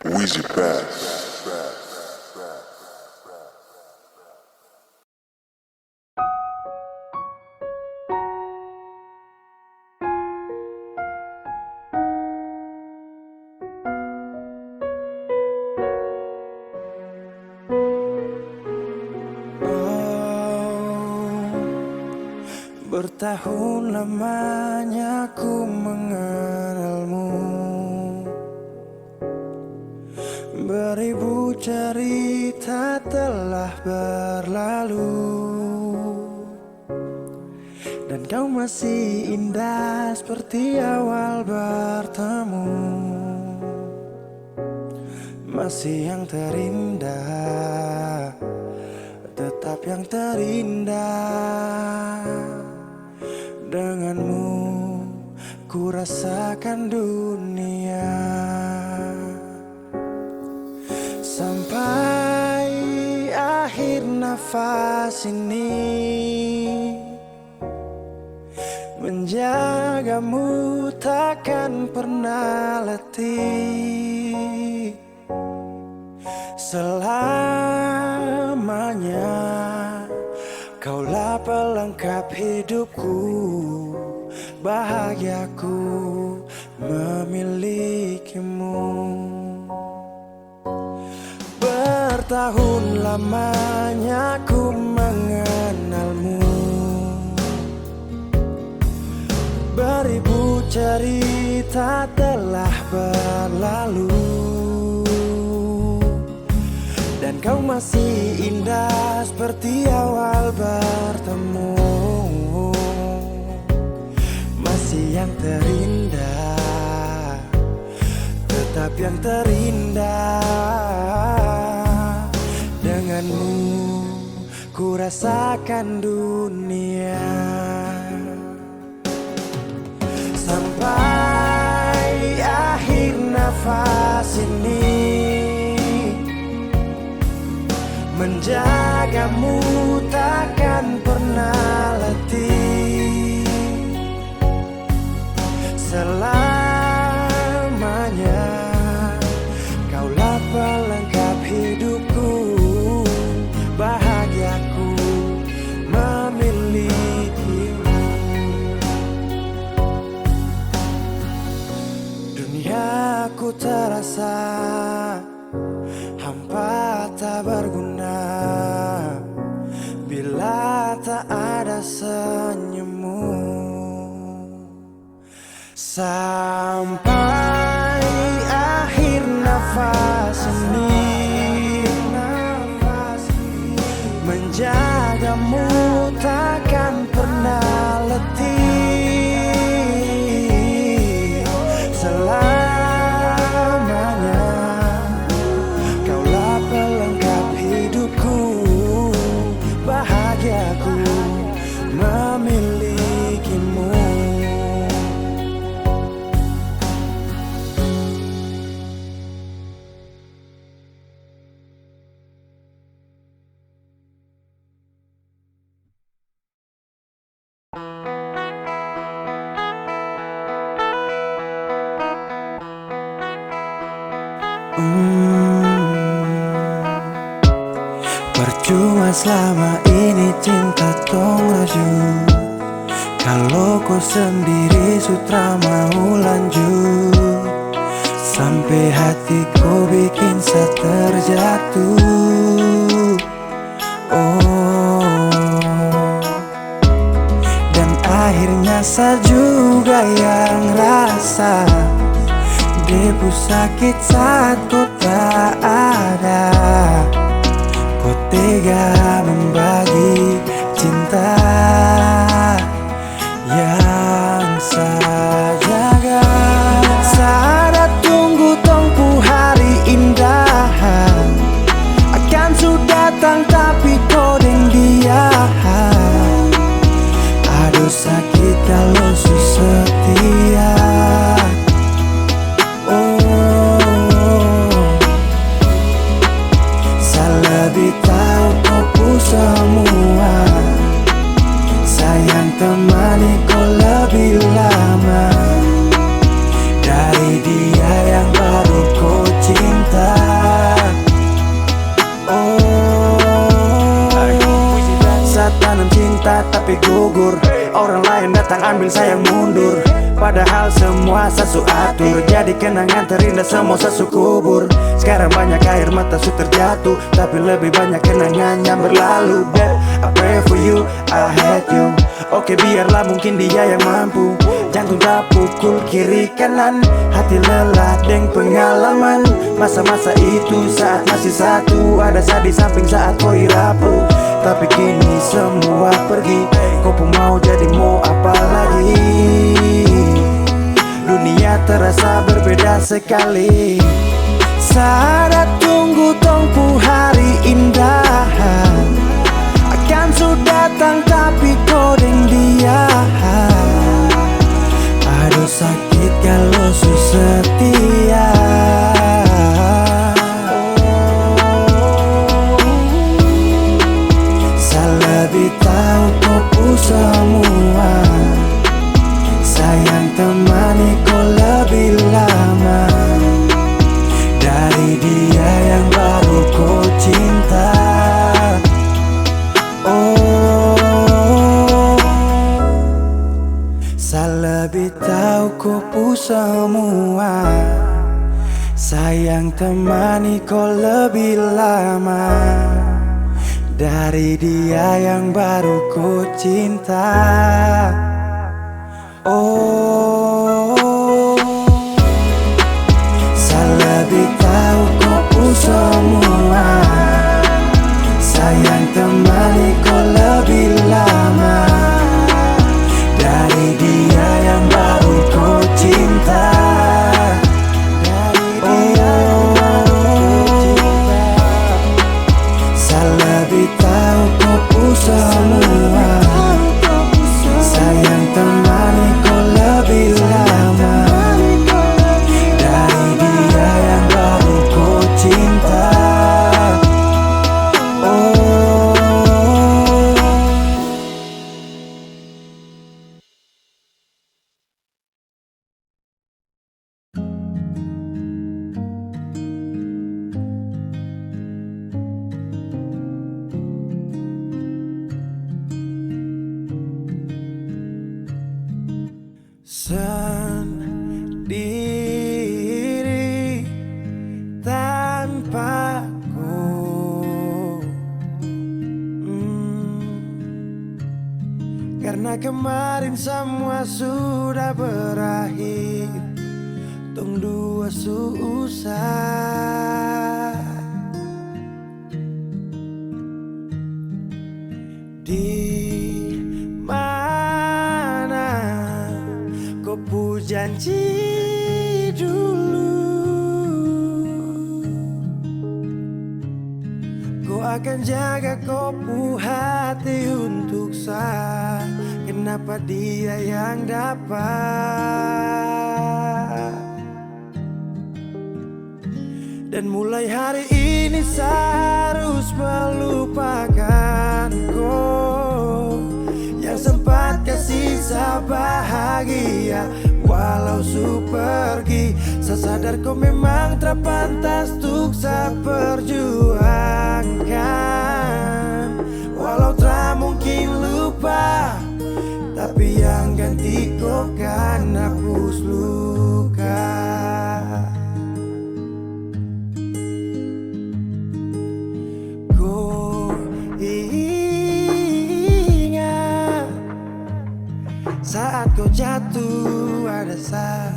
Wheezy Bass. Bertahun lamanya ku mengenalmu, beribu cerita telah berlalu, dan kau masih indah seperti awal bertemu. Masih yang terindah, tetap yang terindah. Denganmu ku rasakan dunia. Sampai akhir nafas ini, menjagamu takkan pernah letih. Selamanya kaulah pelengkap hidupku, bahagiaku memilikimu. Bertahun lamanya ku mengenalmu, beribu cerita telah berlalu, dan kau masih indah seperti awal bertemu. Masih yang terindah, tetap yang terindah. Denganmu ku rasakan dunia. Sampai akhir nafas ini, menjagamu takkan pernah letih. Selamanya kaulah pelengkap hidupku, bahagiaku memilikimu. Duniaku terasa hampa tak berguna bila tak ada senyummu. Sampai akhir nafas ini, menjagamu takkan pernah letih. Selamanya kaulah pelengkap hidupku, bahagiaku memilikimu. Percuma selama ini cinta tong raju, kalau kau sendiri sutra mau lanjut. Sampai hatiku bikin saya terjatuh. Oh, dan akhirnya saya juga yang rasa debu sakit saat kau tak ada. Kau tega membagi cinta yang saya jaga. Saya tunggu tongku hari indah, akan sudah datang tapi kau deng dia. Aduh sakit kalau setia. Lebih tahu kau semua, saya tapi gugur. Orang lain datang ambil saya mundur, padahal semua sesu atur. Jadi kenangan terindah semua sesu kubur. Sekarang banyak air mata su terjatuh, tapi lebih banyak kenangan yang berlalu. Babe, I pray for you, I hate you. Oke biarlah mungkin dia yang mampu. Jantung tak pukul kiri kanan, hati lelah deng pengalaman. Masa-masa itu saat masih satu, ada saat di samping saat kau rapuh. Tapi kini semua pergi, kau pun mau jadi mau apa lagi. Dunia terasa berbeda sekali. Saat tunggu tongpu hari indah akan sudah datang tapi kau deng dia. Aduh sakit kalau su setia. Saya lebih tahu kau pu semua. Sayang temani kau lebih lama dari dia yang baru kau cinta. Saya lebih tahu kau pu semua. Sayang temani kau lebih lama dari dia yang baru kau cinta. Saya lebih tahu kau pu semua. Sayang temani kau lebih lama dari dia yang baru kau cinta. Saya lebih tahu kau pu semua. Sayang temani kau lebih lama dari dia yang baru kau cinta. Sendiri tanpaku, karena kemarin semua sudah berakhir. Tong dua susah di mana kau pu janji dulu, kau akan jaga kau pu hati untuk saya. Kenapa dia yang dapat? Dan mulai hari ini saya harus melupakan kau yang sempat kasih saya bahagia. Walau su pergi, saya sadar kau memang tak pantas untuk saya perjuangkan. Walau tak mungkin lupa, tapi yang ganti kau kan hapus luka. Kau ingat saat kau jatuh, ada saya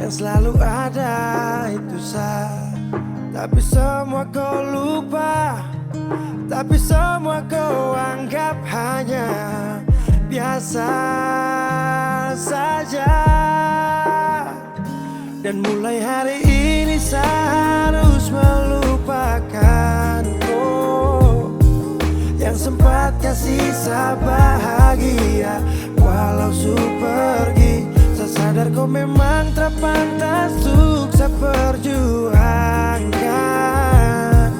yang selalu ada, itu saya. Tapi semua kau lupa, tapi semua kau anggap hanya biasa saja. Dan mulai hari ini saya harus melupakan kau yang sempat kasih saya bahagia. Walau su pergi, saya sadar kau memang tak pantas untuk saya perjuangkan.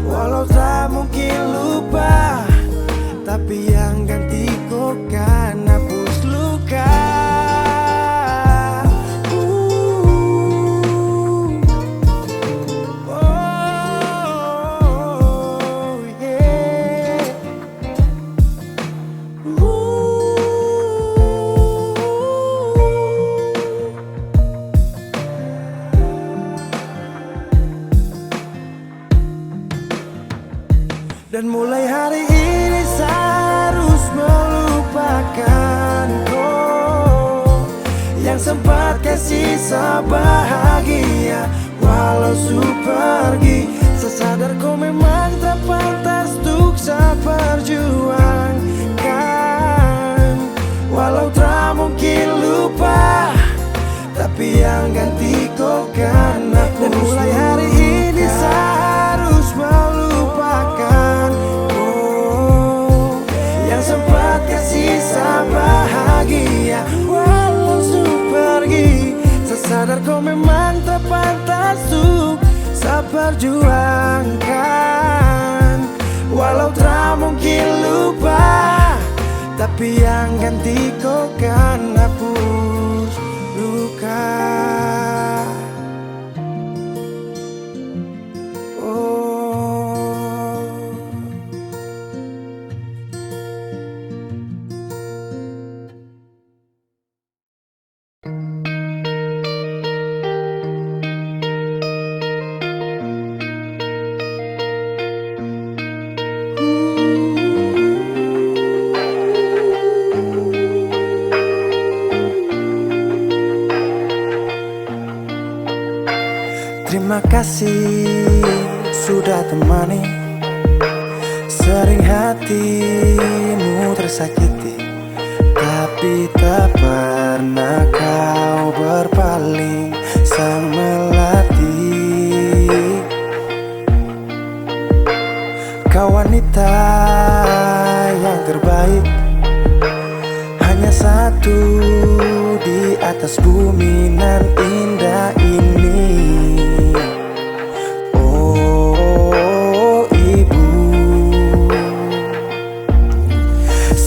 Walau tak mungkin lupa, tapi yang ganti kau kan hapus luka. Oh yeah. Dan mulai hari ini saya harus melupakan kau yang sempat kasih sebahagia. Walau su pergi, saya sadar kau memang tak pantas untuk saya perjuangkan. Walau tak mungkin lupa, tapi yang ganti kau kan hapus. Dan mulai hari ini saya harus melupakan yang sempat kasih saya bahagia. Walau su pergi, saya sadar kau memang tak pantas untuk saya perjuangkan. Walau tak mungkin lupa, tapi yang ganti kau kan hapus luka. Terima kasih sudah temani. Sering hatimu tersakiti, tapi tak pernah kau berpaling. Sang melati, kau wanita yang terbaik, hanya satu di atas bumi nan indah ini.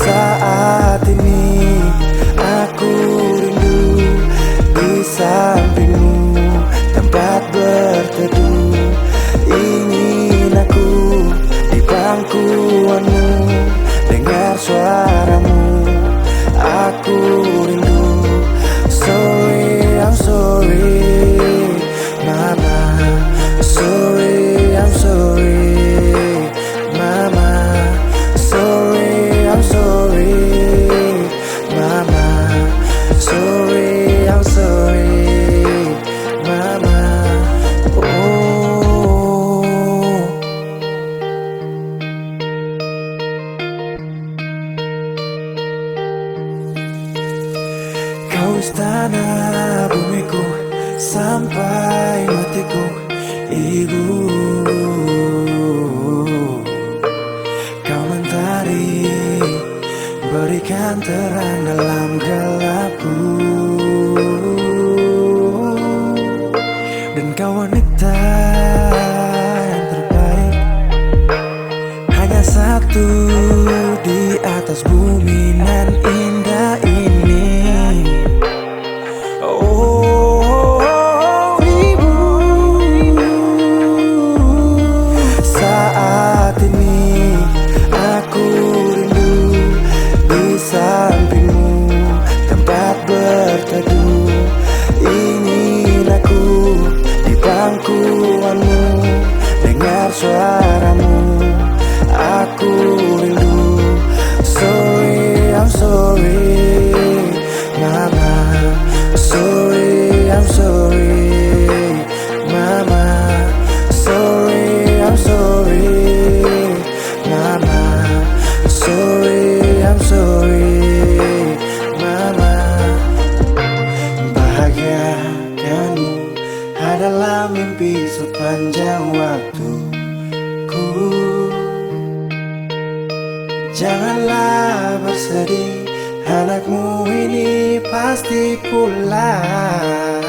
Saat ini aku rindu di sampingmu, tempat berteduh. Ingin aku di pangkuanmu, dengar suaramu. Aku rindu. Sorry, I'm sorry, mama. Sorry, I'm sorry, mama. Sorry, I'm sorry, mama. Sorry, I'm sorry, mama. Kau istana bumiku sampai matiku, ibu. Kau mentari, berikan terang dalam gelapku. Dan kau wanita yang terbaik, hanya satu di atas bumi nan indah ini. Oh, ibu. Saat ini aku rindu di sampingmu, tempat berteduh. Ingin aku di pangkuanmu, dengar suaramu. Aku rindu. Sorry, I'm sorry, mama. Sorry, I'm sorry, mama. Sorry, I'm sorry, mama. Sorry, I'm sorry, mama. Bahagiakanmu adalah mimpi sepanjang waktuku. Janganlah bersedih, anakmu ini pasti pulang.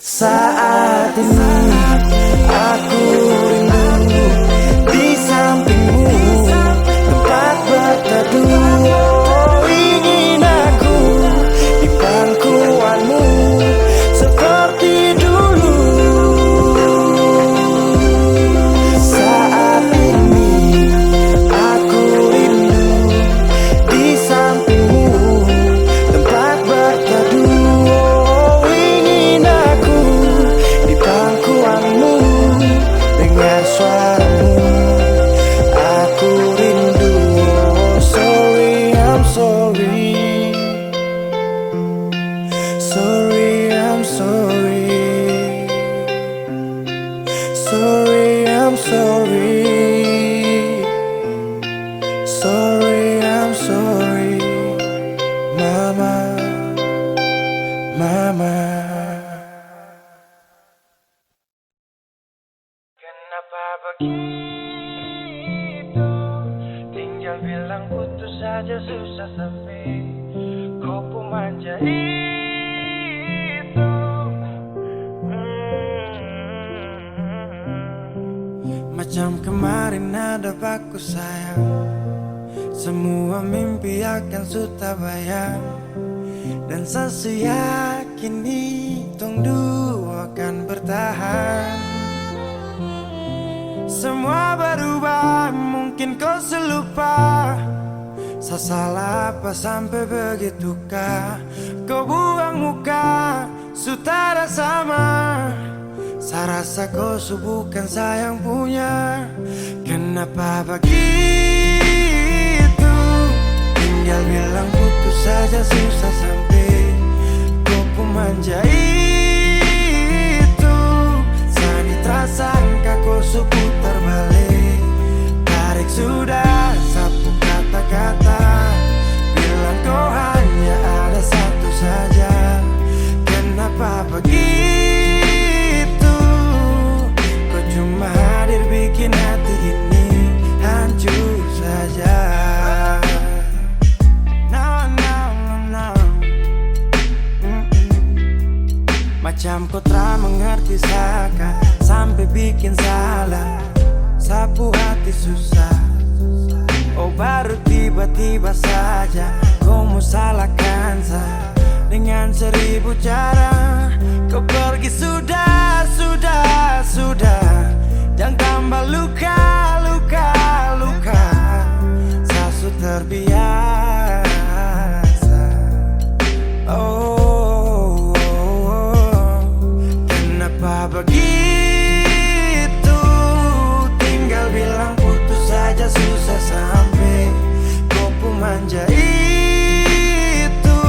Saat ini aku rindu di sampingmu, tempat berteduh. Oh, ingin aku di pangkuanmu seperti dulu. Saat ini aku rindu di sampingmu, tempat berteduh. Oh, ingin aku di pangkuanmu Kenapa begitu? Tinggal bilang putus saja susah sampai kau pun manja itu. Macam kemarin ada baku sayang, semua mimpi akan sudah bayang. Dan saya yakin tong dua akan bertahan. Semua berubah, mungkin kau selupa. Saya salah apa sampai begitukah? Kau buang muka, sutara sama. Saya rasa kau bukan saya yang punya. Kenapa begitu? Tinggal bilang putus saja susah sampai kau pun manja itu. Sani tak sangka kau putar balik. Tarik sudah sapu kata-kata, bilang kau hanya ada satu saja. Kenapa begitu? Kau cuma hadir bikin hati ini hancur saja. Macam kau tak mengerti saka, sampai bikin salah, sapu hati susah. Oh baru tiba-tiba saja kau mau salahkan saya dengan 1000 cara. Kau pergi sudah. Jangan tambah luka. Saya sudah terbiasa. Oh, kenapa begitu? Tinggal bilang putus saja susah sampai kau pun manja itu.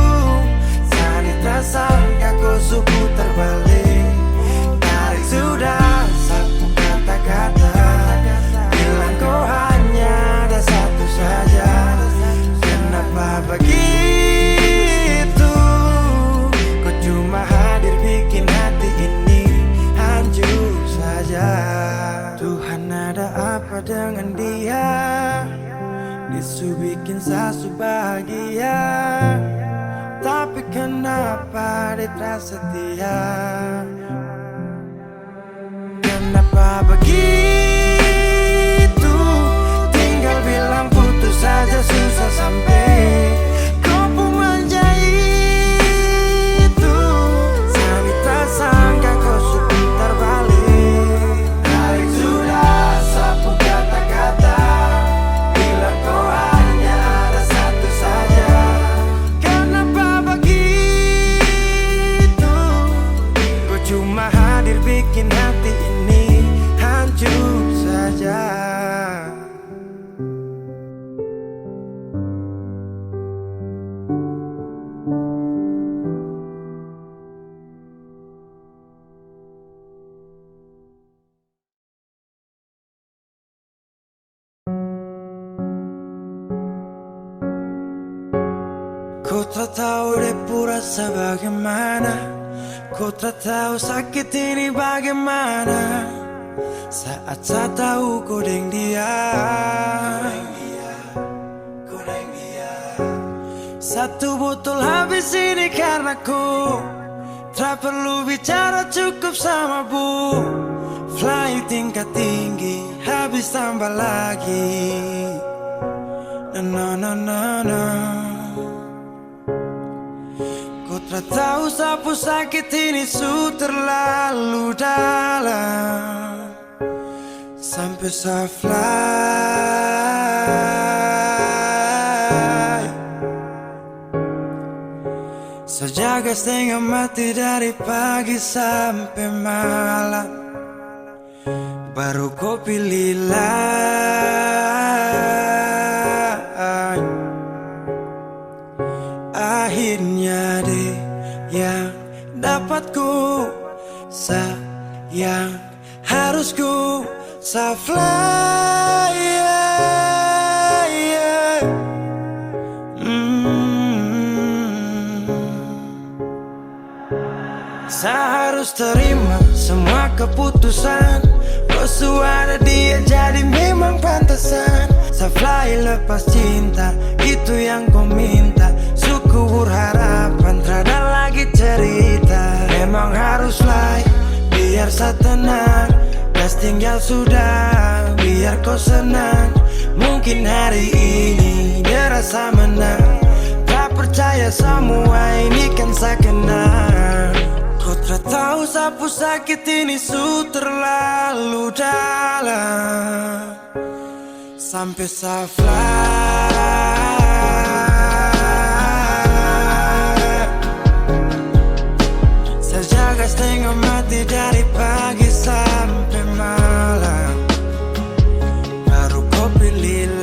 Sani tak sangka kau putar balik. Tarik sudah sapu kata-kata, bilang kau hanya ada satu saja. Kenapa begitu? Kau cuma hadir bikin hati ini hancur saja. Tuhan ada apa dengan dia? Disu bikin sasu bahagia, tapi kenapa dia tak setia? Kenapa begitu? Tinggal bilang putus saja susah sampai kau pun manja itu. Sani tak sangka kau putar balik. Tarik sudah sapu kata-kata, bilang kau hanya ada satu saja. Kenapa begitu? Kau cuma hadir bikin hati ini hancur saja. Kau tak tahu depu rasa bagaimana. Kau tak tahu sakit ini bagaimana. Saat saya tahu kau deng dia. Satu botol habis ini karena ku tak perlu bicara, cukup sama bu. Fly tingkat tinggi habis tambah lagi. No. Kau tak tahu sapu sakit ini su terlalu dalam, sampai saya fly. Sejaga setengah mati dari pagi sampai malam, baru kau pilih lain. Akhirnya deh yang dapat ku sayang, harus ku fly. Terpaksa harus terima semua keputusan. Ada dia jadi memang pantasan. Saya fly lepas cinta, itu yang kau minta. Syukur harapan, terada lagi cerita. Memang harus fly, biar saya tenang. Gas tinggal sudah, biar kau senang. Mungkin hari ini dia rasa menang. Tak percaya semua ini kan saya kenal. Kau tak tahu sapu sakit ini su terlalu dalam. Sampai saya fly. Saya jaga setengah mati dari pagi sampai malam. Baru kau pilih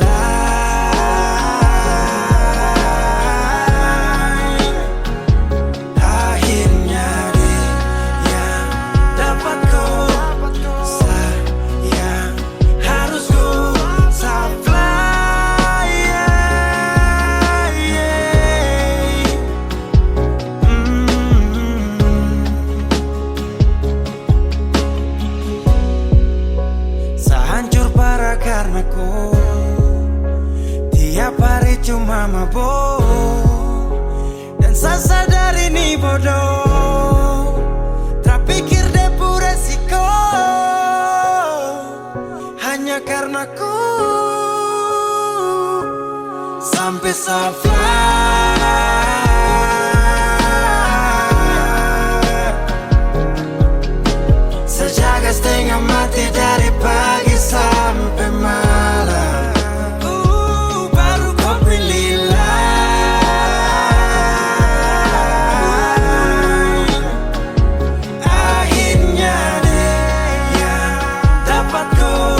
karena kau. Tiap hari cuma mabok, dan saya sadar ini bodoh. Tak pikir depu resiko, hanya karena ku. Sampai saya fly. Saya jaga setengah mati dari pagi sampai malam. Baru kau pilih lain. Akhirnya dia dapat ku.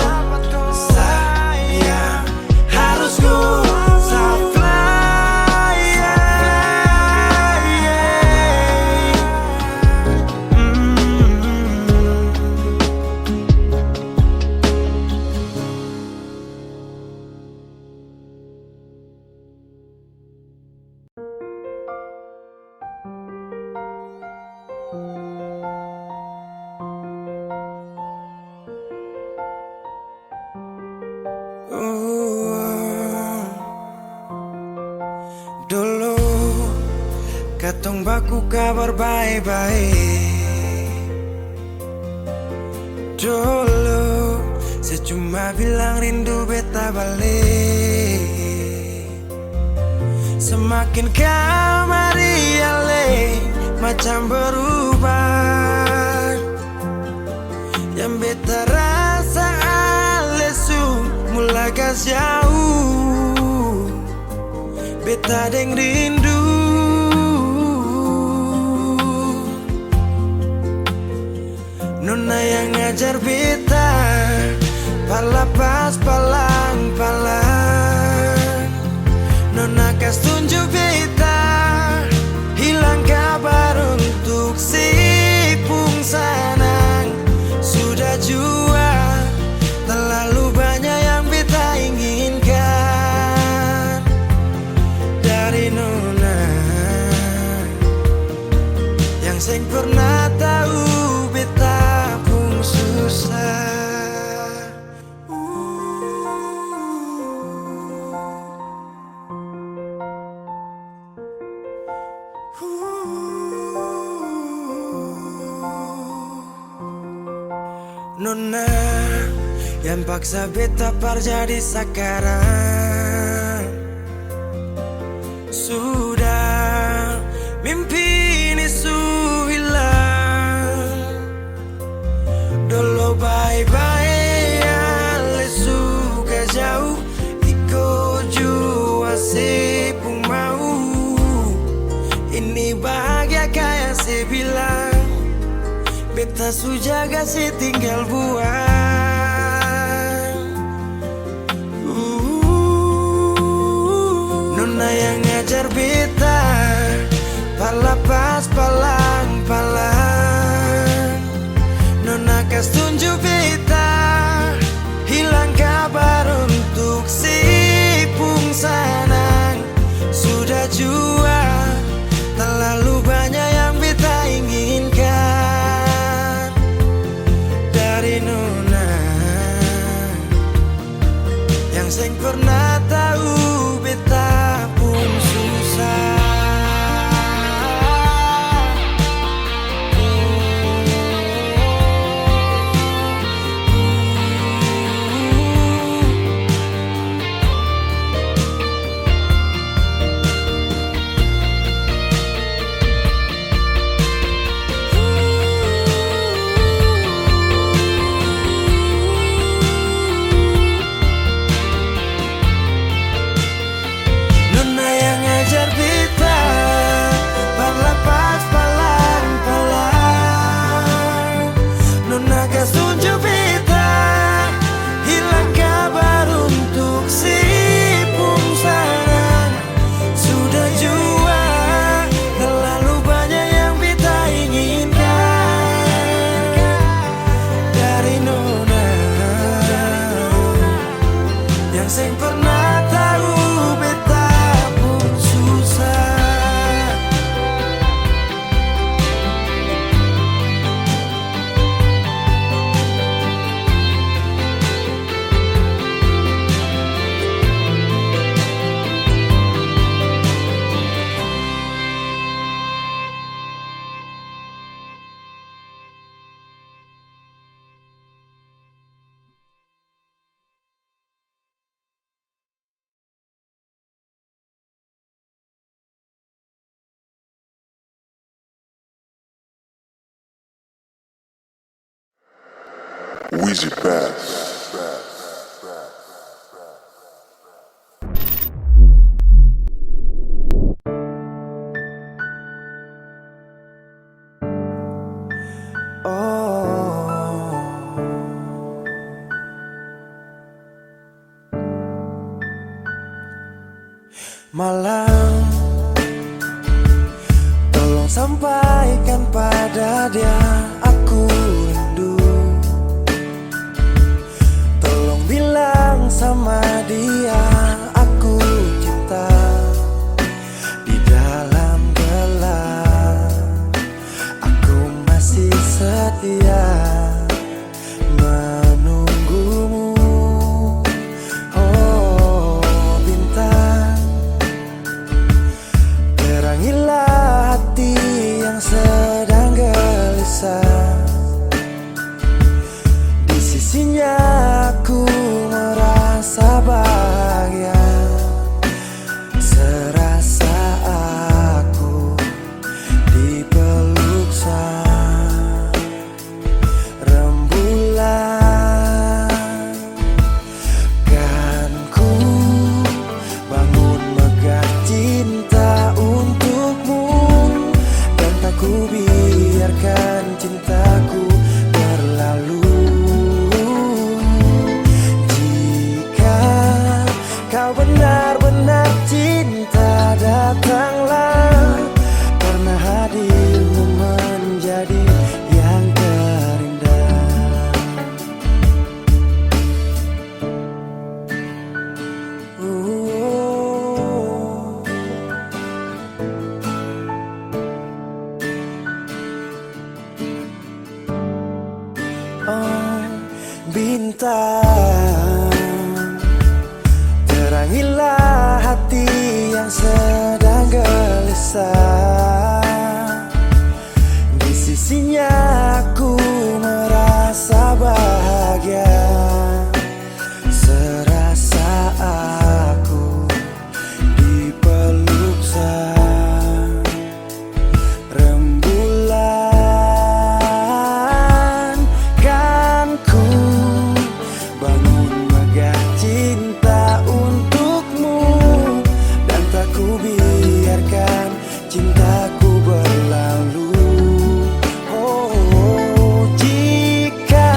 Sayang harus ku fly. Dulu katong baku kabar baik-baik. Dulu saya cuma bilang rindu beta balik. Semakin kamari ale macam berubah. Yang beta rasa alesu mulai gas jauh. Beta deng rindu. Nona yang ngajar beta palapas palang-palang. Nona kas tunjuk beta hilang kabar untuk si pungsanang. Sudah jua terlalu banyak yang beta inginkan dari Nona yang seng pernah tahu beta pun susah. Nona yang paksa beta par jadi sekarang. Sudah mimpi ini su hilang. Dulu bye-bye ale suka jauh. Iko jua si pun mau. Ini bahagia kayak si bilang. Beta su jaga si tinggal buang. Nona yang ngajar beta palapas palang-palang. Nona kas tunjuk beta hilang kabar untuk si pungsanang. Sudah jua terlalu banyak yang beta inginkan pernah tahu beta pun susah. Sing pernah tahu beta pun susah. Weezy Bass. Malam, tolong sampaikan pada dia aku rindu. Tolong bilang sama dia aku cinta. Di dalam gelap aku masih setia menunggumu. Oh bintang, terangilah hati yang sedang gelisah. Di sisinya aku merasa bahagia, serasa aku dipeluk sang rembulan. Kan ku bangun megah cinta untukmu, dan tak ku biarkan cintaku berlalu. Jika kau benar-benar cinta, datanglah, karena hadirmu menjadi yang terindah. Oh bintang, terangilah hati yang sedang gelisah. Di sisinya aku merasa bahagia, serasa aku dipeluk sang rembulan. Kan ku bangun megah cinta untukmu, dan tak ku biarkan cintaku berlalu. Oh jika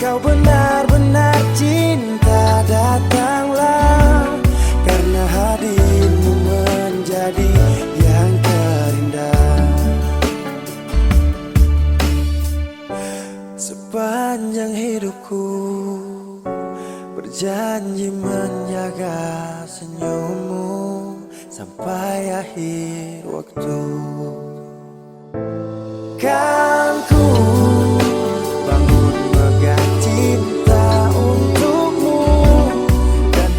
kau benar-benar cinta, datanglah, karena hadirmu menjadi yang terindah. Sepanjang hidupku berjanji menjaga senyummu sampai akhir waktu. Kan ku bangun megah cinta untukmu, dan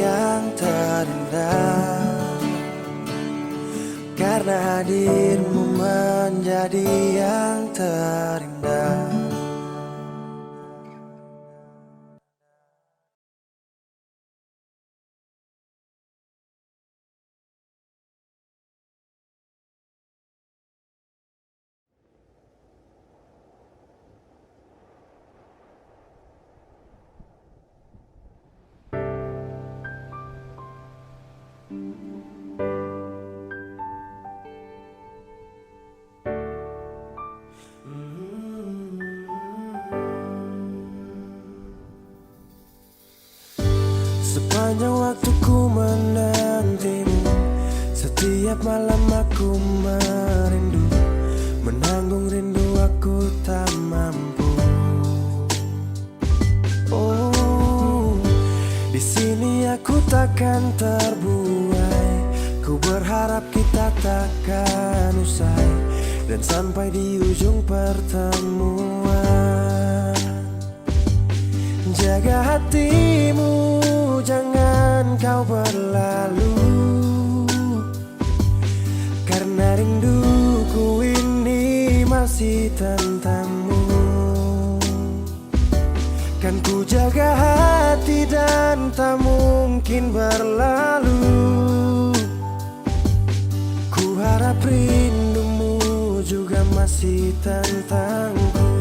yang terindah, karena hadirmu menjadi yang terindah. Sepanjang waktu ku menantimu, setiap malam aku merindu, menanggung rindu aku tak mampu. Oh, di sini aku takkan terbuai. Ku berharap kita takkan usai dan sampai di ujung pertemuan. Jaga hatimu, jangan kau berlalu, karena rinduku ini masih tentangmu. Kan ku jaga hati dan tak mungkin berlalu. Ku harap rindumu juga masih tentangku.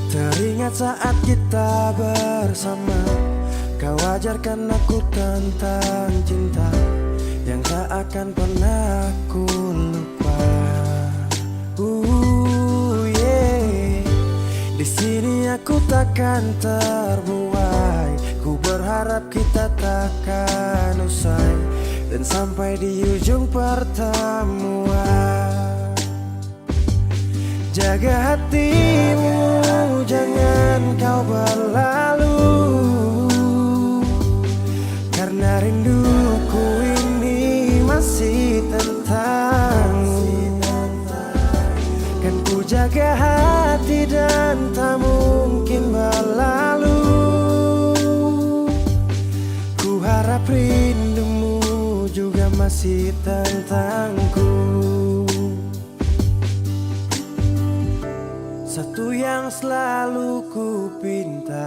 Teringat saat kita bersama, kau ajarkan aku tentang cinta yang tak akan pernah aku lupa. Yeah. Di sini aku takkan terbuai. Ku berharap kita takkan usai dan sampai di ujung pertemuan. Jaga hatimu, jangan kau berlalu, karena rinduku ini masih tentangmu. Kan ku jaga hati dan tak mungkin berlalu. Ku harap rindumu juga masih tentangku. Satu yang selalu ku pinta,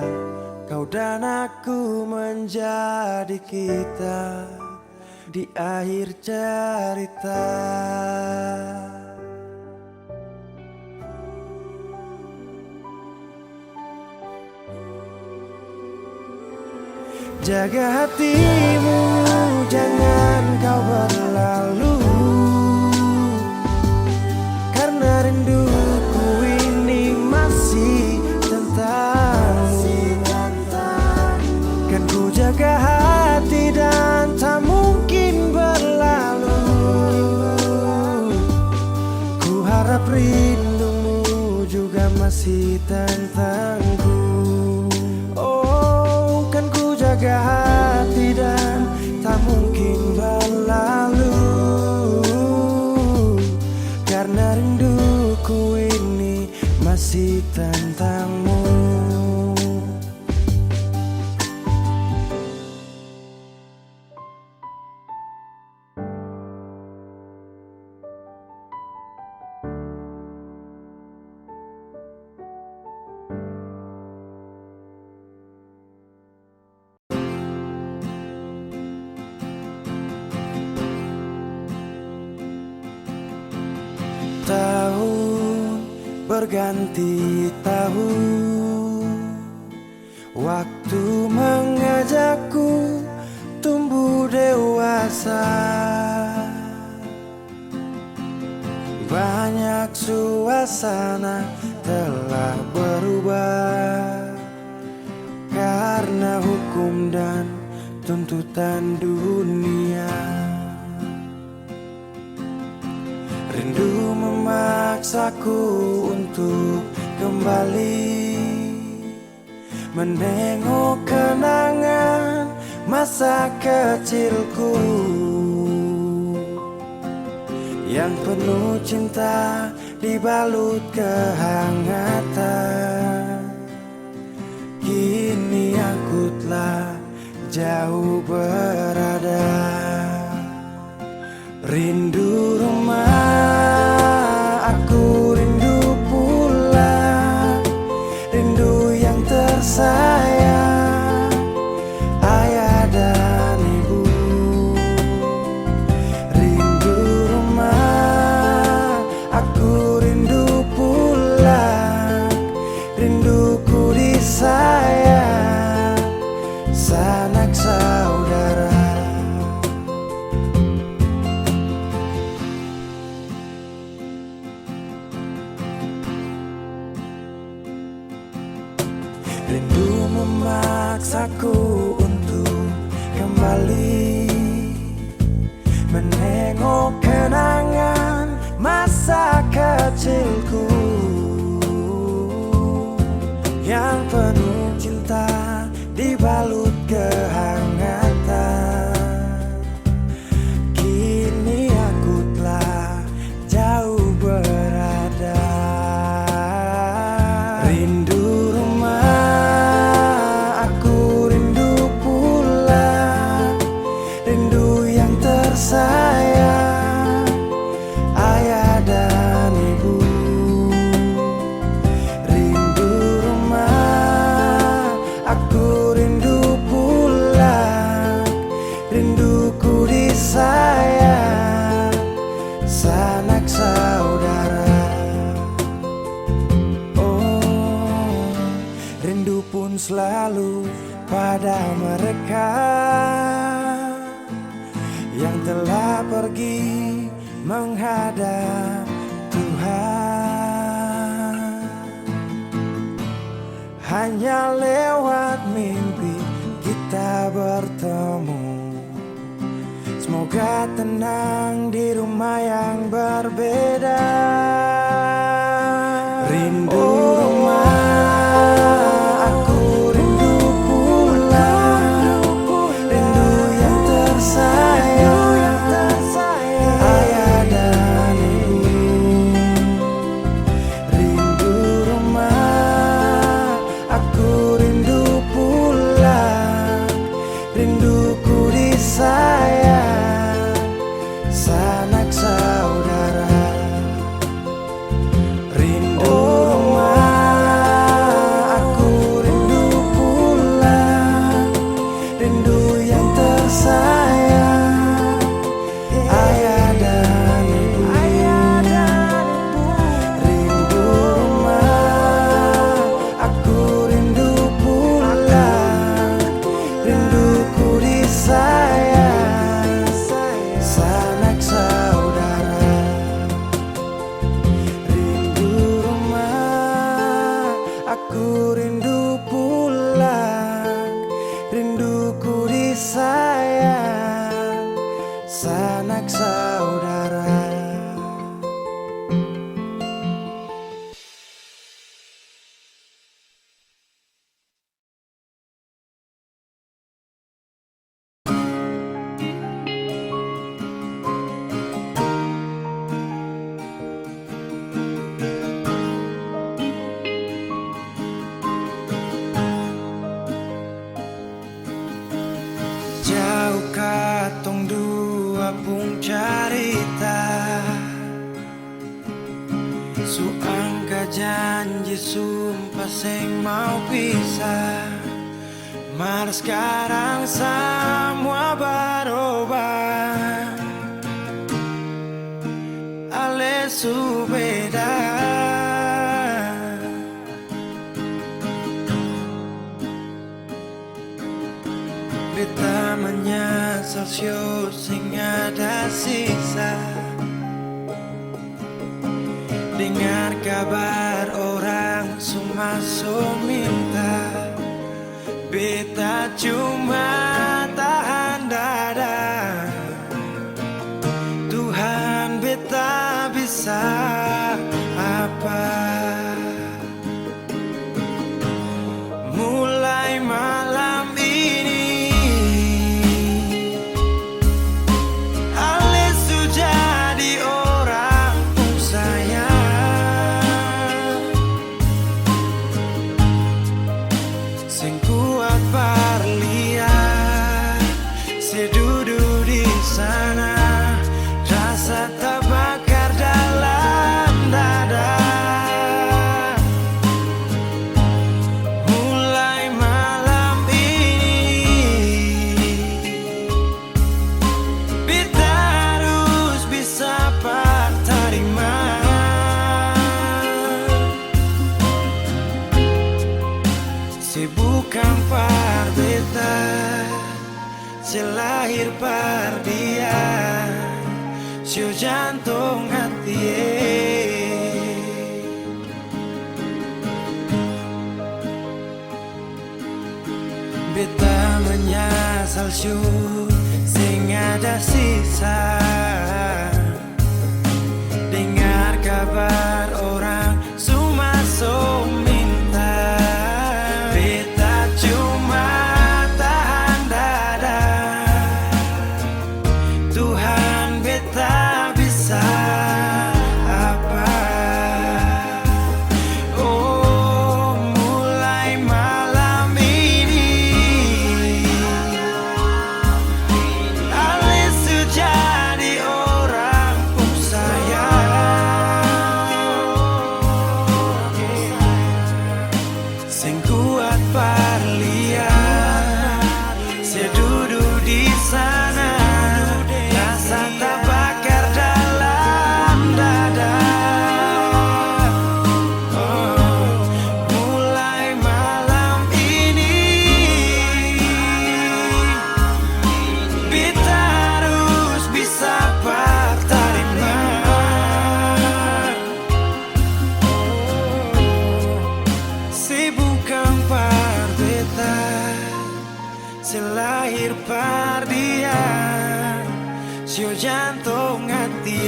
kau dan aku menjadi kita di akhir cerita. Jaga hatimu, jangan kau berlalu, karena rinduku ini masih tentangmu. Kan ku jaga hati dan tak mungkin berlalu. Ku harap rindumu juga masih tentangku. Oh, kan ku jaga hati dan tak mungkin berlalu, karena rinduku ini masih tentangmu. Tahun berganti tahun, waktu mengajakku tumbuh dewasa. Banyak suasana telah berubah karena hukum dan tuntutan dunia. Rindu memaksaku untuk kembali menengok kenangan masa kecilku yang penuh cinta dibalut kehangatan. Kini aku telah jauh berada, rindu rumah, aku rindu pulang, rindu yang tersayang, ayah dan ibu. Rindu rumah, aku rindu pulang, rinduku disayang, sanak saudara. Rindu memaksaku untuk kembali menengok kenangan masa kecilku yang penuh cinta dibalut kehangatan. Kini aku telah jauh berada, rindu rumah, aku rindu pulang, rindu yang tersayang, ayah dan ibu. Rindu rumah, aku rindu pulang, rinduku disayang, sanak saudara. Oh, rindu pun selalu pada mereka yang telah pergi menghadap Tuhan. Hanya lewat mimpi kita bertemu. Semoga tenang di rumah yang berbeda. Rindu rumah, aku rindu pulang, rindu yang tersayang, ayah dan ibu. Rindu rumah, aku rindu pulang, rinduku disayang, sanak saudara. Rindu rumah, aku rindu pulang, rindu yang tersayang, ayah dan ibu. Rindu rumah, aku rindu pulang, rinduku disayang, sanak saudara. Rindu rumah, aku rindu pulang, rinduku disayang, sanak saudara. Jauh katong dua pung carita, suangka janji sumpah seng mau pisah. Mar sekarang semua berubah, ale su beda. Beta menyesal sio sing ada sisa. Dengar kabar orang sumaso minta, beta cuma tahan dada. Tuhan beta bisa apa? Mulai selahir pardia, siu jantung hati. Beta menyasal siu sing ada sisa, dengar kabar orang cuma so minta. Beta cuma tahan dada, Tuhan beta bisa apa. Oh, mulai malam ini Alis jadi orang pun sing kuat parlia, saya duduk di sana, rasa terbakar dalam dada. Oh, mulai malam ini beta harus bisa terima. Si bukan parbeta, selahir pardia, siu jantung hati.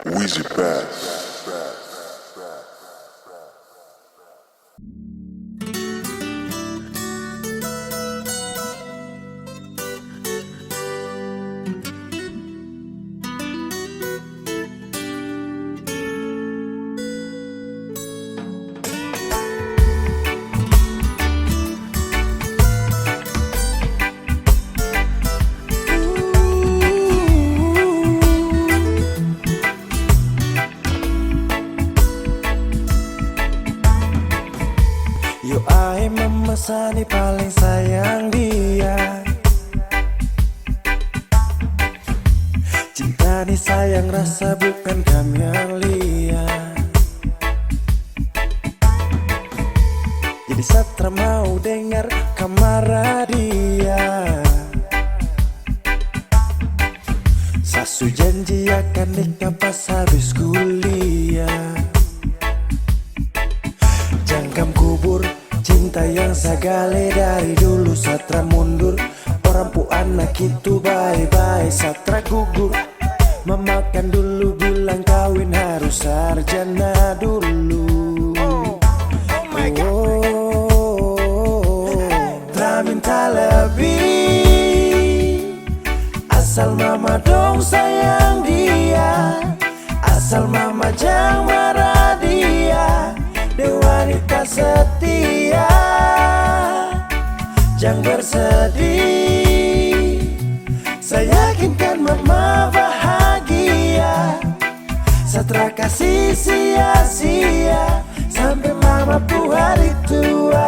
Wheezy Bass. Yo ai memesani paling sayang dia, cinta ni sayang rasa bukan kamelia. Jadi Satra mau dengar kamar dia, Sasu janji akan nikah pas habis kuliah. Jangkam kubur cinta yang sagale dari dulu. Satra mundur, orang pu anak itu bye-bye. Satra gugur, memakan dulu bilang kawin harus sarjana dulu. Tak minta lebih, asal mama dong sayang dia, asal mama jangan marah dia. Dia wanita setia, jangan bersedih. Saya yakinkan mama bahagia. Satra kasih sia-sia sampai mama pu hari tua.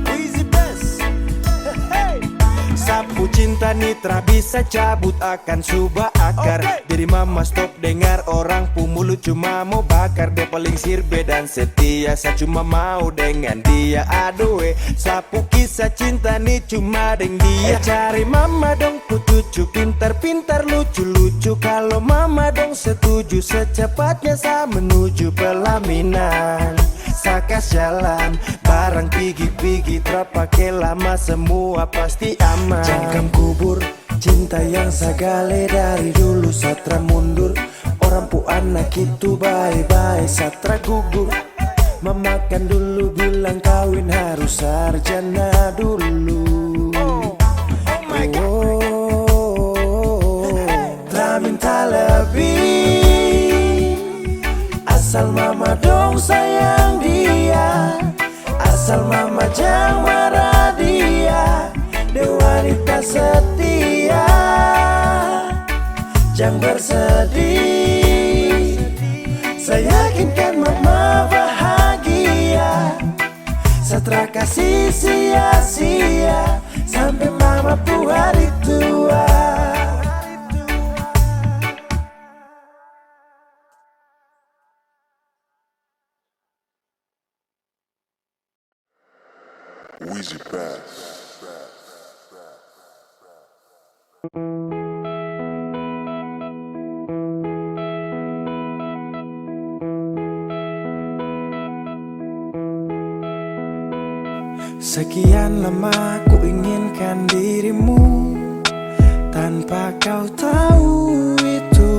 Wheezy Bass. berani, tak bisa cabut akan subah akar. Jadi mama stop dengar orang pu mulut cuma mau bakar. Dia paling sirbe dan setia, saya cuma mau dengan dia. Aduh sapu kisah cinta nih cuma dengan dia. Cari mama dong pu cucu, pintar-pintar lucu-lucu. Kalau mama dong setuju, secepatnya saya menuju pelaminan. Sakas jalan, barang pigi-pigi, terpakai lama, semua pasti aman. Jangkam kubur, cinta yang sagale dari dulu satra mundur. Orang pu anak itu bye-bye satra gugur. Memakan dulu bilang kawin harus sarjana dulu. Tak minta lebih, asal mama dong sayang dia. Asal mama jangan marah dia. Dia wanita setia, jangan bersedih. Saya yakinkan mama bahagia. Setelah kasih sia-sia sampai mama pu hari tua. Weezy Bass. Sekian lama ku inginkan dirimu, tanpa kau tahu itu.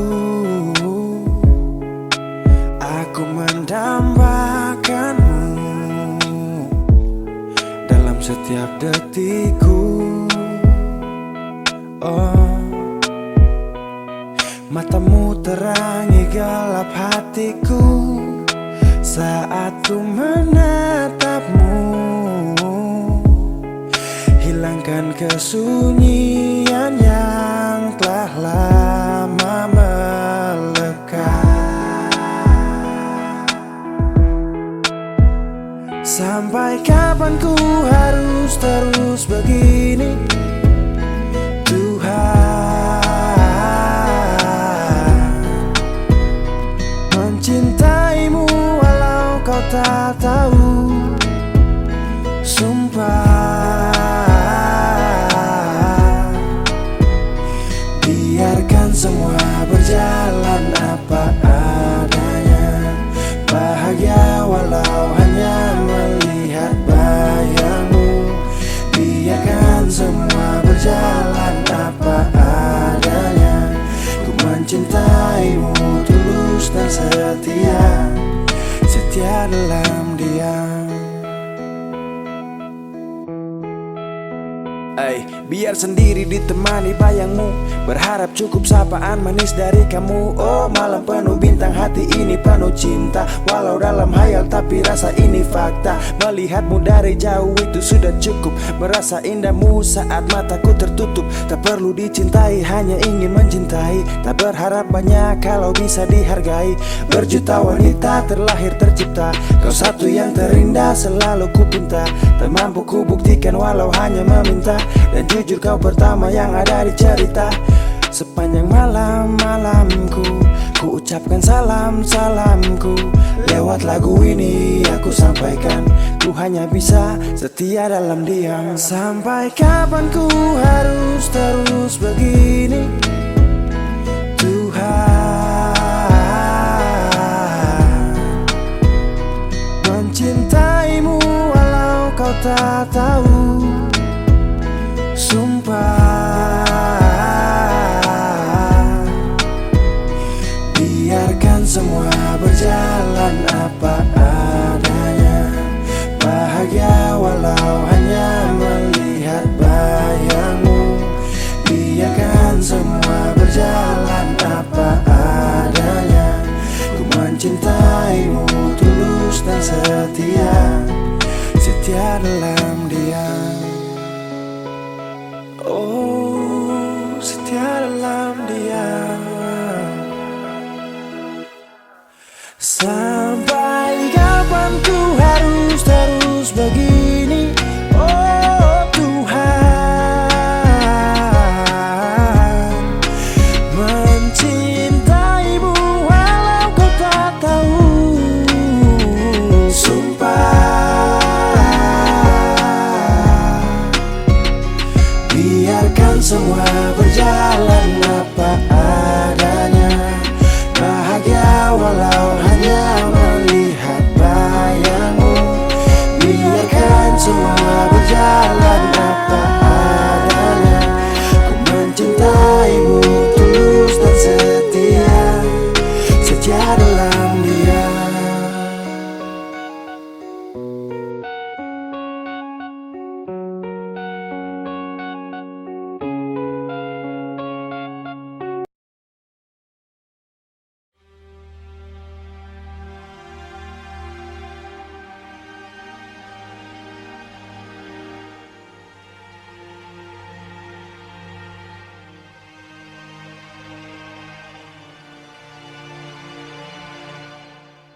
Aku mendambakanmu dalam setiap detikku. Oh, matamu terangi gelap hatiku saat ku menatapmu. Hilangkan kesunyian yang telah lama melekat. Sampai kapan ku harus terus begini, Tuhan? Mencintaimu walau kau tak tahu. Sumpah, biarkan semua berjalan apa adanya. Bahagia walau hanya melihat bayangmu. Biarkan semua berjalan apa adanya. Ku mencintaimu tulus dan setia, setia dalam diam. Biar sendiri ditemani bayangmu, berharap cukup sapaan manis dari kamu. Oh malam penuh bintang, hati ini penuh cinta. Walau dalam hayal tapi rasa ini fakta. Melihatmu dari jauh itu sudah cukup. Merasa indahmu saat mataku tertutup. Tak perlu dicintai, hanya ingin mencintai. Tak berharap banyak kalau bisa dihargai. Berjuta wanita terlahir tercipta, kau satu yang terindah selalu ku pinta. Tak mampu ku buktikan walau hanya meminta. Dan jujur kau pertama yang ada di cerita. Sepanjang malam-malamku ku ucapkan salam-salamku. Lewat lagu ini aku sampaikan, ku hanya bisa setia dalam diam. Sampai kapan ku harus terus begini, Tuhan? Mencintaimu walau kau tak tahu. Sumpah, biarkan semua berjalan apa adanya. Bahagia walau hanya melihat bayangmu. Biarkan semua berjalan apa adanya. Ku mencintaimu tulus dan setia, setia dalam diam. Oh, setia dalam diam. Sampai kapan ku harus terus begini, oh Tuhan? bahagia dalam dia.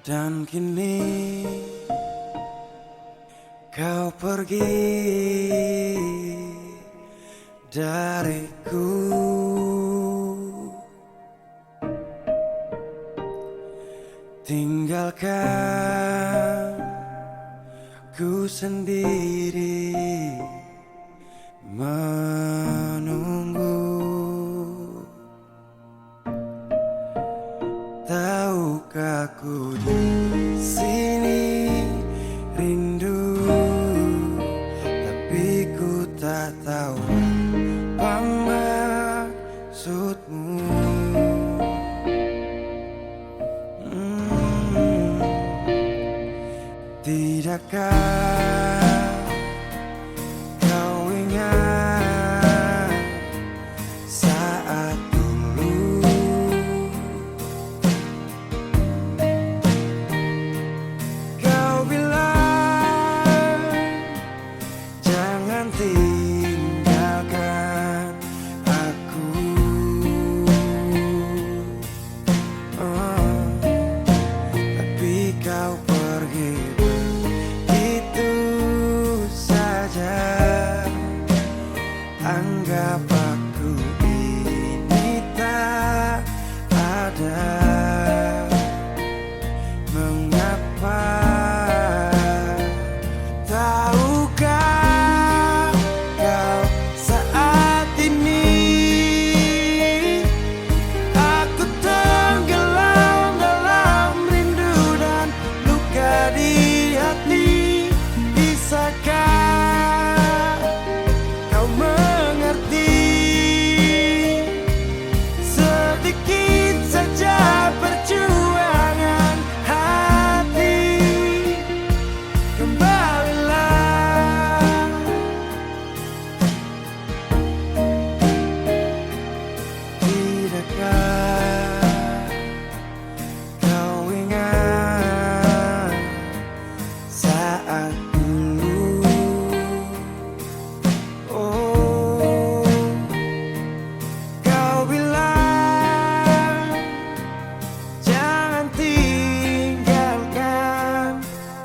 Dan kini kau pergi dariku, tinggalkan ku sendiri menunggu. Tahukah ku di sini rindu, tapi ku tak tahu apa maksudmu. Tidakkah kau ingat saat dulu kau bilang jangan tinggalkan aku. Tapi kau pergi begitu saja. Anggap aku ini tak ada. Mengapa? Tahukah kau saat ini aku tenggelam dalam rindu dan luka di hati. Bisakah kau mengerti sedikit saja perjuangan hati? Kembalilah, tidakkah kau ingat saat dulu? Oh, kau bilang jangan tinggalkan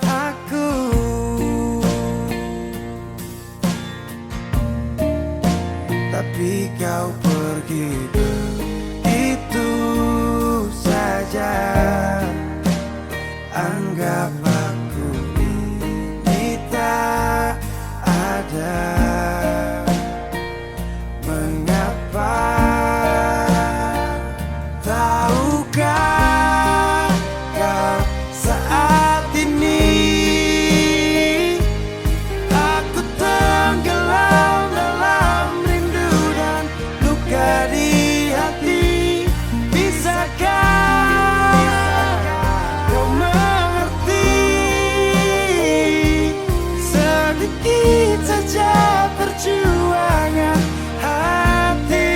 aku. Tapi kau pergi begitu saja. Anggap aku ini tak ada. Mengapa? Tahukah kau saat ini aku tenggelam dalam rindu dan luka di hati. Bisakah kau mengerti sedikit saja perjuangan hati?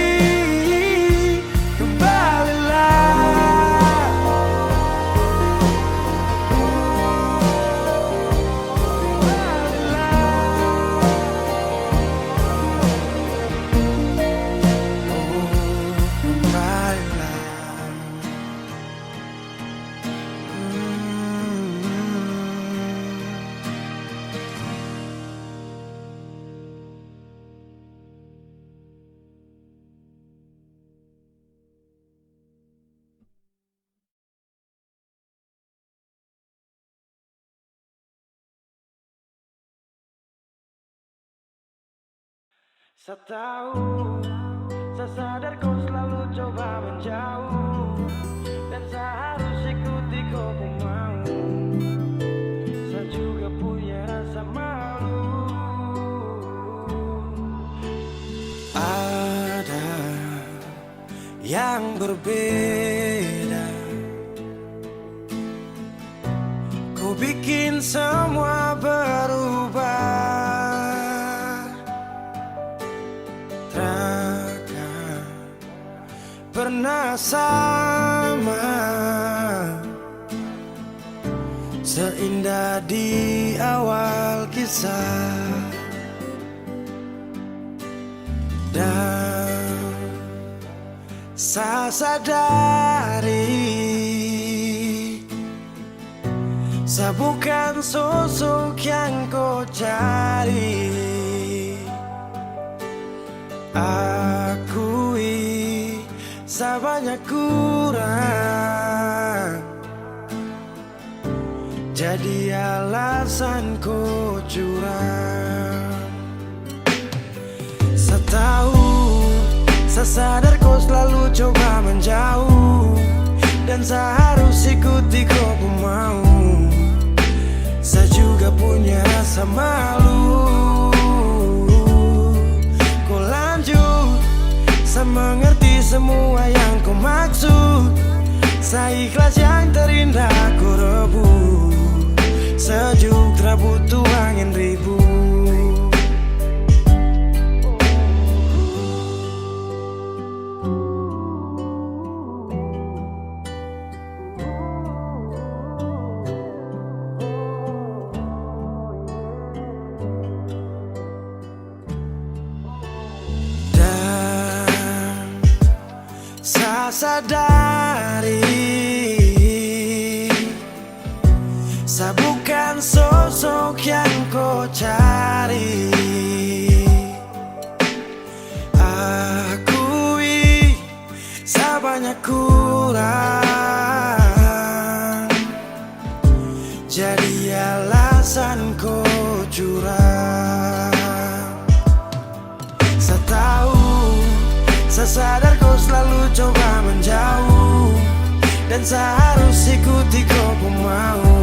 Saya tahu, saya sadar kau selalu coba menjauh, dan saya harus ikuti kau pun mau. Saya juga punya rasa malu. Ada yang berbeda Ku bikin semua berubah. Takkan pernah sama seindah di awal kisah. Dan saya sadari saya bukan sosok yang kau cari. Akui saya banyak kurang, jadi alasan kau curang. Saya tahu, saya sadar kau selalu coba menjauh, dan saya harus ikuti kau pun mau. Saya juga punya rasa malu. Kau lanjut, saya mengerti semua yang kau maksud. Saya ikhlas yang terindah kau rebut. Sejuk tak butuh angin ribut. Saya sadari saya bukan sosok yang kau cari. Akui saya banyak kurang, jadi alasan kau curang. Saya tahu, saya sadar kau selalu coba menjauh, dan saya harus ikuti kau pun mau.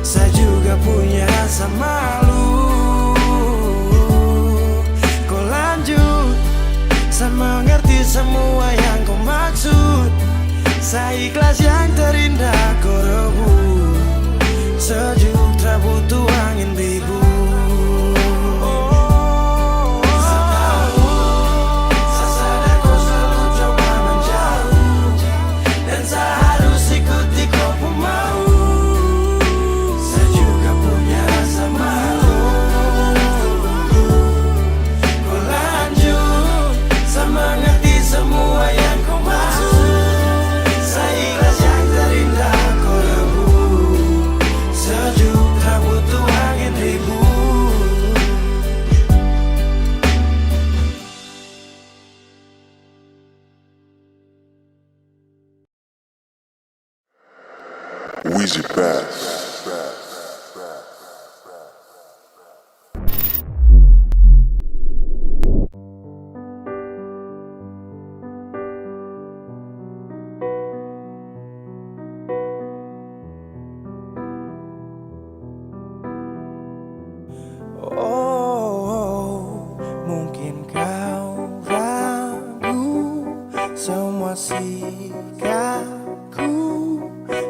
Saya juga punya rasa malu. Kau lanjut, saya mengerti semua yang kau maksud. Saya ikhlas yang terindah kau rebut. Sejuk tak butuh angin ribut. Weezy Bass. Oh, mungkin kau ragu semua sikapku,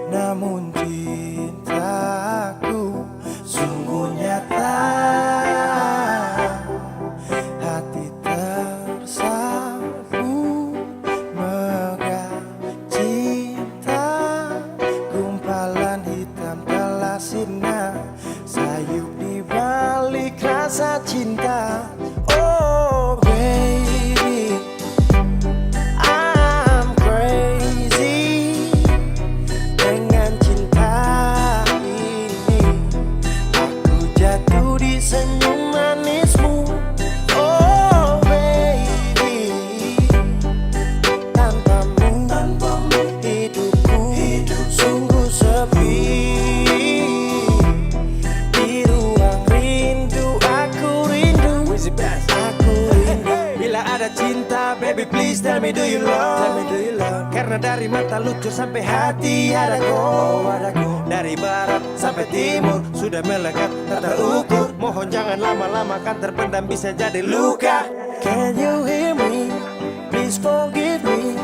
namun cintaku sungguh nyata. Hati tersapu megah cinta, gumpalan hitam telah sirna, sayup di balik rasa cinta. Oh baby, I'm crazy dengan cinta ini. Aku jatuh di senyum manismu. Oh baby, tanpamu hidupku sungguh sepi. Di ruang rindu aku rindu. Bila ada cinta, baby please tell me do you love. Karena dari mata lucu sampai hati ada kau. Dari barat sampai timur sudah melekat tak terukur. Mohon jangan lama-lama kan terpendam bisa jadi luka. Can you hear me? Please forgive me.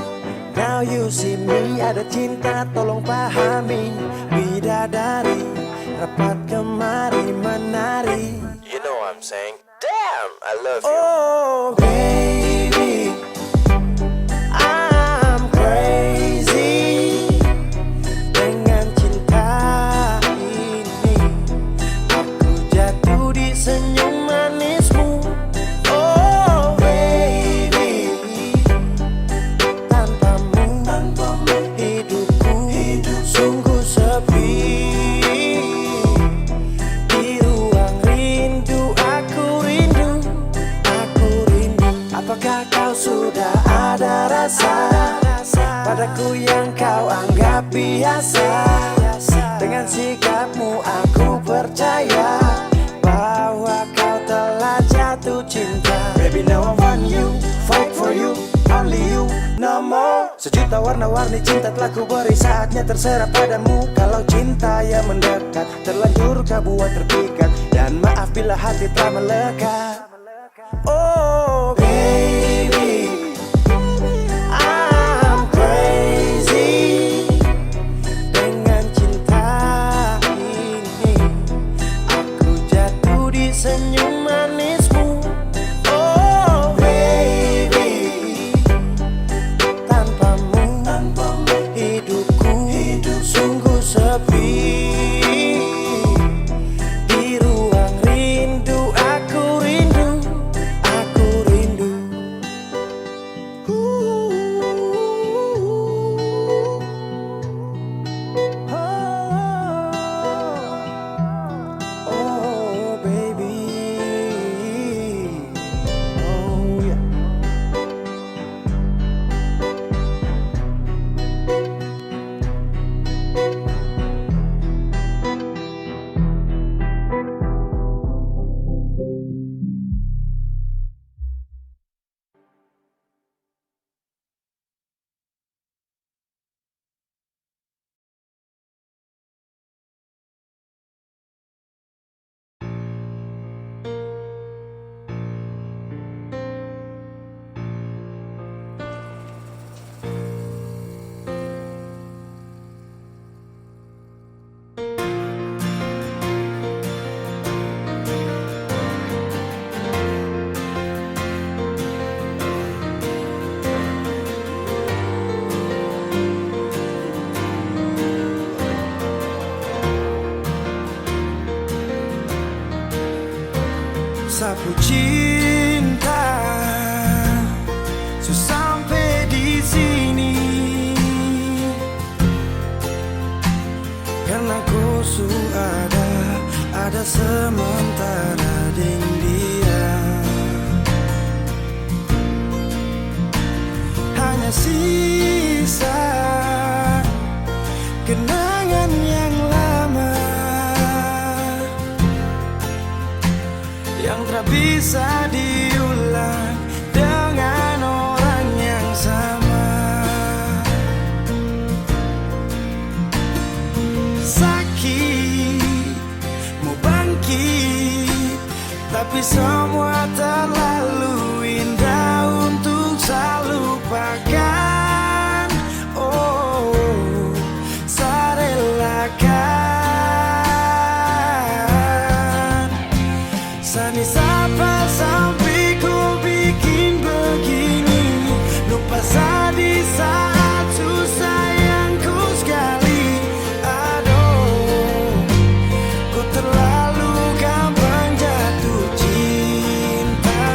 Now you see me. Ada cinta tolong pahami. Bidadari biasa. Dengan sikapmu aku percaya bahwa kau telah jatuh cinta. Baby now I want you, fight for you, only you, no more. Sejuta warna-warni cinta telah ku beri, saatnya terserah padamu. Kalau cinta yang mendekat, terlanjur kau buat terpikat. Dan maaf bila hati telah melekat. Oh baby, I'm crazy dengan cinta ini. Aku jatuh di senyum manismu. Oh baby, tanpamu hidupku sungguh sepi. Di ruang rindu aku rindu, aku rindu. Oh baby, oh yeah. Sapu cinta sampai di sini, karena ku ada sementara dengan dia. Hanya sisa kenangan yang lama yang tak bisa diulang dengan orang yang sama. Sakit, mau bangkit, tapi semua terlalu indah untuk saya lupakan. Oh, saya relakan. Sani sapa sampai ku bikin begini, lupa di saat susah yang ku sekali. Aduh, ku terlalu gampang jatuh cinta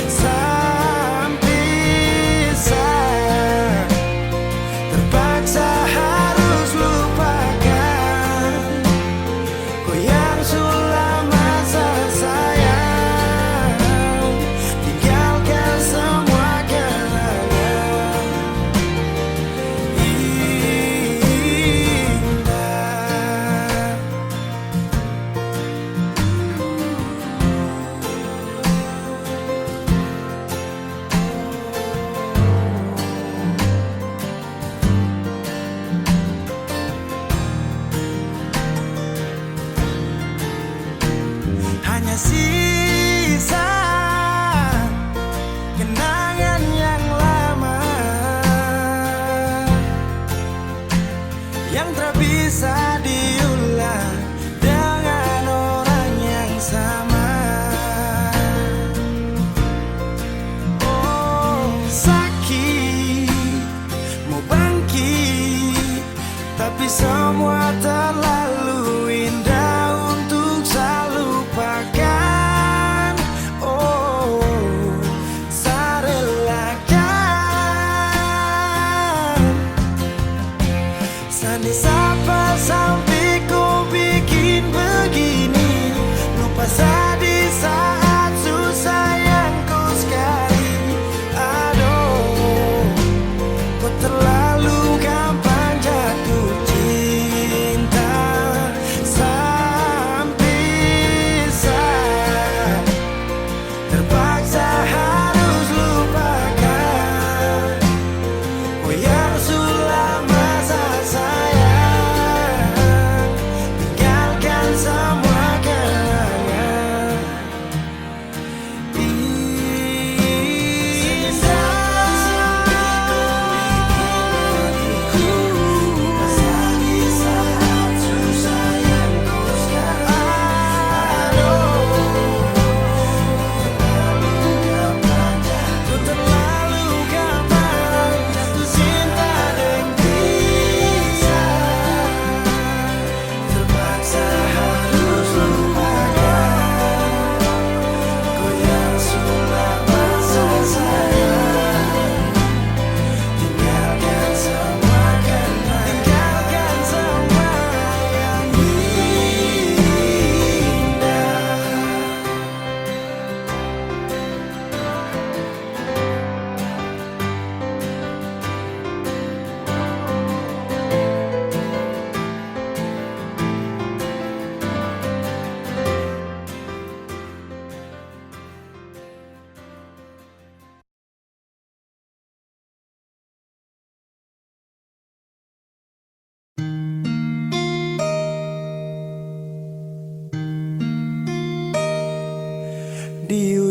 sampai saya terpaksa harus lupakan kau yang sudah masa sayang, tinggalkan semua kenangan indah. Hanya sisa kenangan yang lama yang tak bisa diulang dengan orang yang sama. Oh, sakit, mau bangkit, tapi semua terlalu indah untuk saya lupakan. Oh, saya relakan. Sani sapa sampai ku bikin begini, lupa di saat susah yang ku sekali. Aduh, kau terlalu gampang jatuh cinta.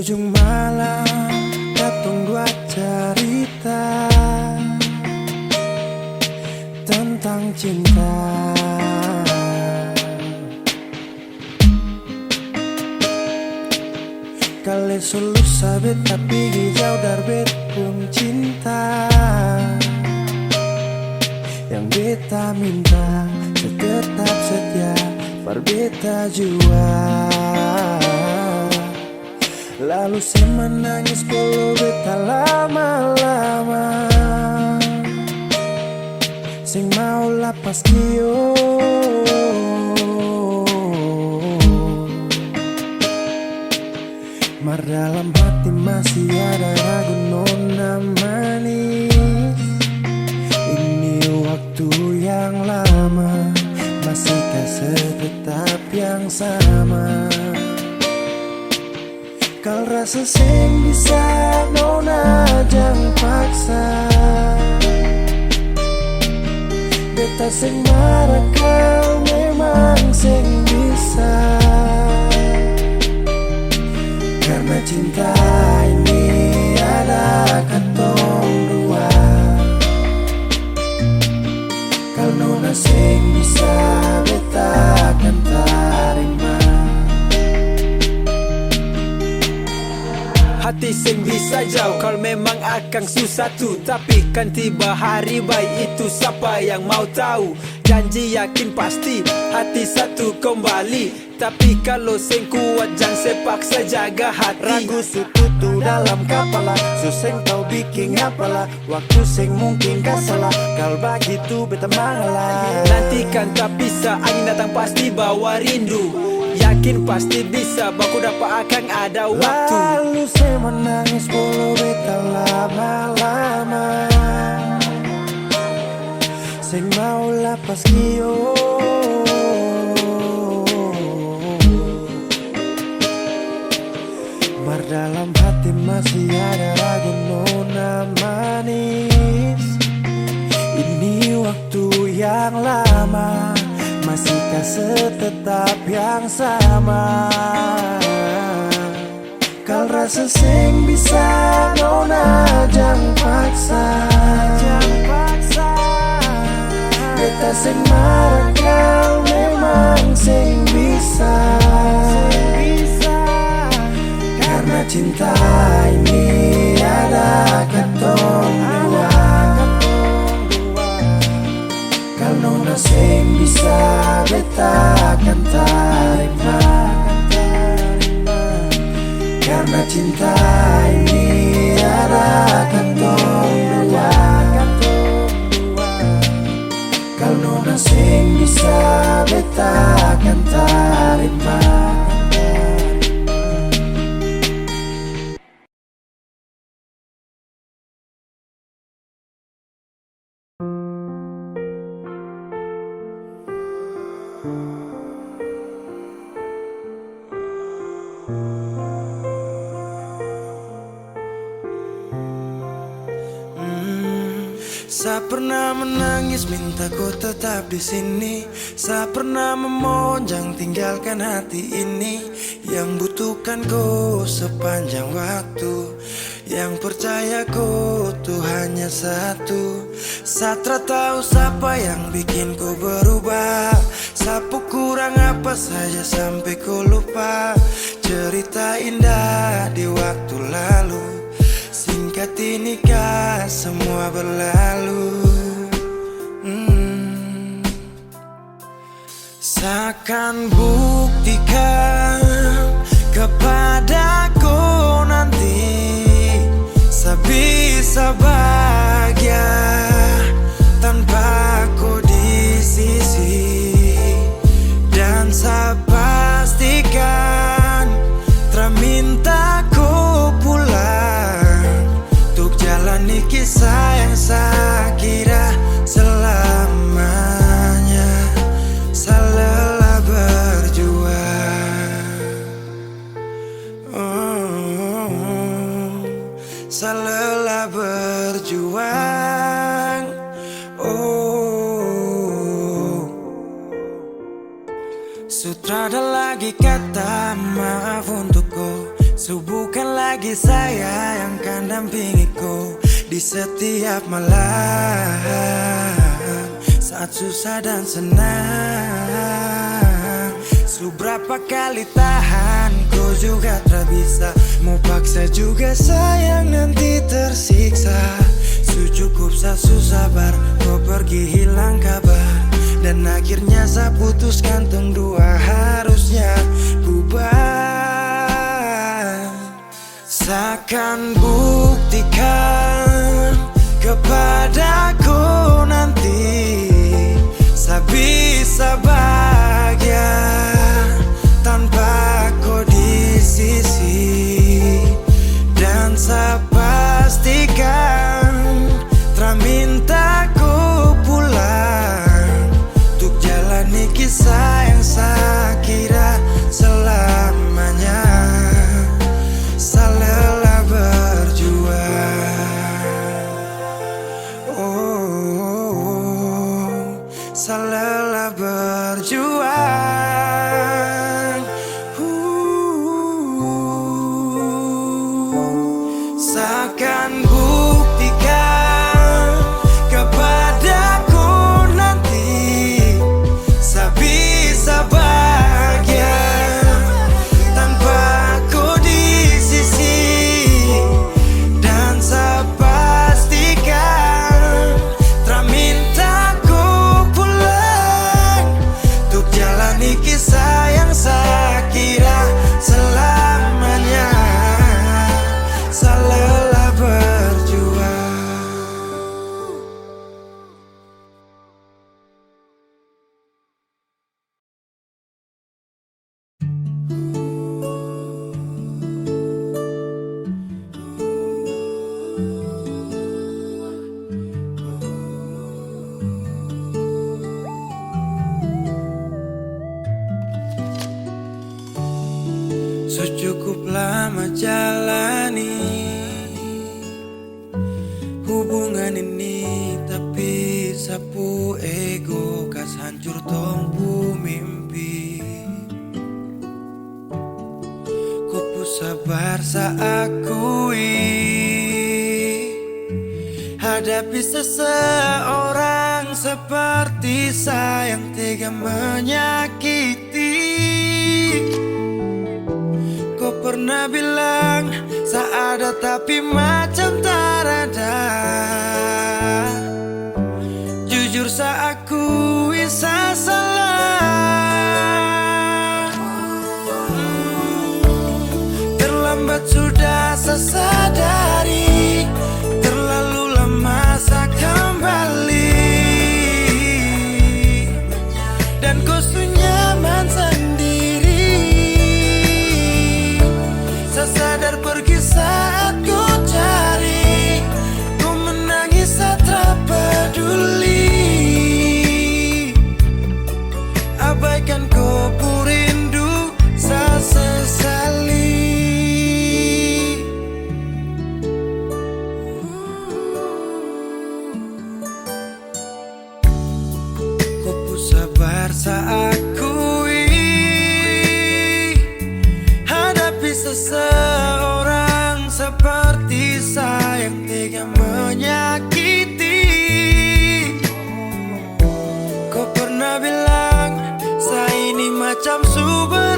ujung malam katong dua cerita tentang cinta. Kali selalu sabit tapi jauh dari pun cinta. Yang beta minta tetap setia berbeta jua. Lalu saya menangis kalau beta lama-lama. Sing mau lapas kio. Mar dalam hati masih ada ragu nona manis. Ini waktu yang lama, masihkah setetap yang sama? Kal rasa sing bisa nona jangan paksa. Beta sing marah kau memang sing bisa. Karena cinta ini ada katong dua. Kal nona sing bisa beta akan tarima. Hati sing bisa jauh kalau memang akan susah tuh. Tapi kan tiba hari baik itu siapa yang mau tahu. Janji yakin pasti hati satu kembali. Tapi kalau sing kuat jangan sepaksa jaga hati. Ragu sututu dalam kepala, suseng kau bikin apalah. Waktu sing mungkin gak salah, kal begitu beta mengalah. Nantikan tak bisa, angin datang pasti bawa rindu. Yakin pasti bisa, baku dapat akan ada waktu. Lalu saya menangis bolo beta lama-lama. Sing mau lapas kio. Mar dalam hati masih ada ragu nona manis. Ini waktu yang lama, masihkah setetap yang sama? Kal rasa sing bisa nona jangan paksa. Beta sing marah kau memang sing bisa. Karena cinta ini ada katong dua. Kal nona sing bisa beta akan tarima. Karena cinta ini ada katong dua. Kal nona sing bisa beta akan tarima. Sa pernah menangis minta kau tetap di sini. Sa pernah memohon jangan tinggalkan hati ini. Yang butuhkan kau sepanjang waktu. Yang percaya kau tuh hanya satu. Sa tak tahu siapa yang bikin kau berubah. Sapu kurang apa saja sampai kau lupa. Cerita indah di waktu lalu. Singkat ini kah semua berlalu. Seakan buktikan kepadaku nanti bisa bahagia tanpa kau di sisi. Dan saya pastikan terminta kau pulang untuk jalani kisah yang saya kira selamanya. Saya lelah berjuang, saya lelah berjuang. Sutra ada lagi kata maaf untukku. So bukan lagi saya yang kan dampingiku di setiap malam, saat susah dan senang. So berapa kali tahan, kau juga tak bisa. Mau paksa juga sayang, nanti tersiksa. So cukup saya sabar, kau pergi hilang kabar. Dan akhirnya saya putuskan tong dua harusnya bubar. Saya akan buktikan kepadaku nanti saya bisa bahagia tanpa kau di sisi. Dan saya pastikan tak minta ku pulang untuk jalani kisah yang saya kira selamanya. Saya lelah berjuang, oh, saya lelah berjuang. Saya akan buktikan kepadaku nanti saya bisa bahagia tanpa ku di sisi. Dan saya pastikan tak minta ku pulang untuk jalani kisah yang saya kira selamanya. Saya lelah berjuang. So cukup lama jalani hubungan ini, tapi sapu ego kas hancur tongpu mimpi. Ku sabar saya akui hadapi seseorang seperti saya yang tega menyakiti. Kau pernah bilang saya ada tapi macam tak ada. Jujur saya akui saya salah. Terlambat sudah saya sadari, terlalu lama saya kembali. Dan kau nyaman sendiri. Saya sadar pergi saat ku cari, ku menangis saat tak peduli. Abaikan kau rindu, saya sesali. Ku sabar saya akui hadapi seseorang seperti saya yang tega menyakiti. Kau pernah bilang saya ini macam sumber